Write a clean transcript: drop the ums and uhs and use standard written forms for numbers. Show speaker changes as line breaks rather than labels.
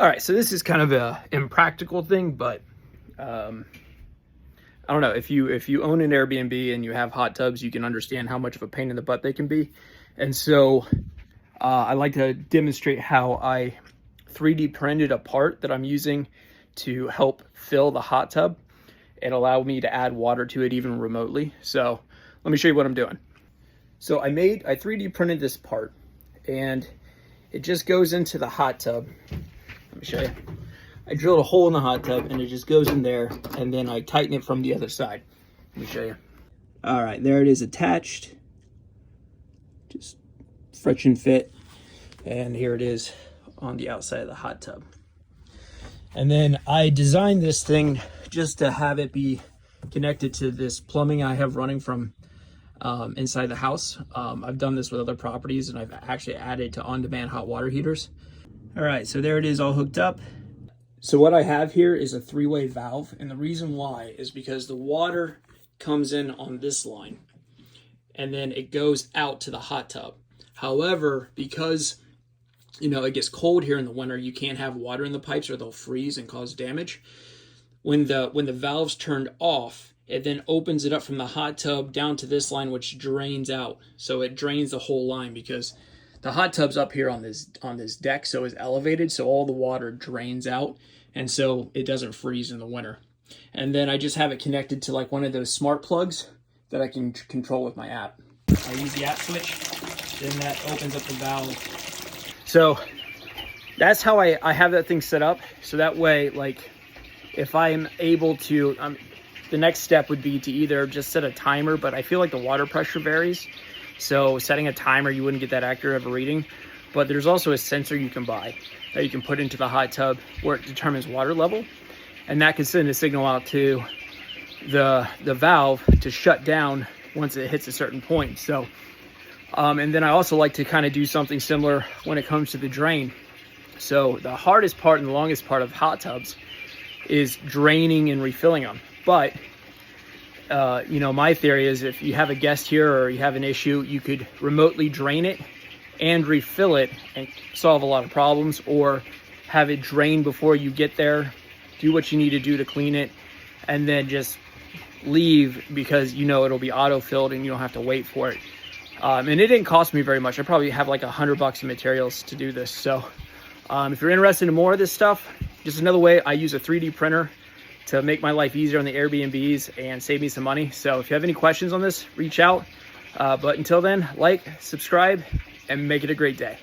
All right, so this is kind of a impractical thing, but I don't know, if you own an Airbnb and you have hot tubs, you can understand how much of a pain in the butt they can be. And so I like to demonstrate how I 3D printed a part that I'm using to help fill the hot tub and allow me to add water to it even remotely. So let me show you what I'm doing. So I 3D printed this part, and it just goes into the hot tub. Let me show you. I drilled a hole in the hot tub and it just goes in there, and then I tighten it from the other side. Let me show you. All right, there it is attached. Just friction fit. And here it is on the outside of the hot tub. And then I designed this thing just to have it be connected to this plumbing I have running from inside the house. I've done this with other properties, and I've actually added to on-demand hot water heaters. All right, so there it is all hooked up. So what I have here is a three-way valve, and the reason why is because the water comes in on this line and then it goes out to the hot tub. However, because it gets cold here in the winter, you can't have water in the pipes or they'll freeze and cause damage. When the valve's turned off, it then opens it up from the hot tub down to this line, which drains out. So it drains the whole line because the hot tub's up here on this deck, so it's elevated, so all the water drains out, and so it doesn't freeze in the winter. And then I just have it connected to like one of those smart plugs that I can control with my app. I use the app switch, then that opens up the valve. So that's how I have that thing set up. So that way, like, if I am able to, the next step would be to either just set a timer, but I feel like the water pressure varies. So setting a timer, you wouldn't get that accurate of a reading. But there's also a sensor you can buy that you can put into the hot tub where it determines water level. And that can send a signal out to the valve to shut down once it hits a certain point. So, and then I also like to kind of do something similar when it comes to the drain. So the hardest part and the longest part of hot tubs is draining and refilling them. But my theory is if you have a guest here or you have an issue, you could remotely drain it and refill it and solve a lot of problems, or have it drain before you get there, do what you need to do to clean it, and then just leave because it'll be auto-filled and you don't have to wait for it. And it didn't cost me very much. I probably have like $100 in materials to do this. So if you're interested in more of this stuff, just another way I use a 3D printer to make my life easier on the Airbnbs and save me some money. So if you have any questions on this, reach out. But until then, like, subscribe, and make it a great day.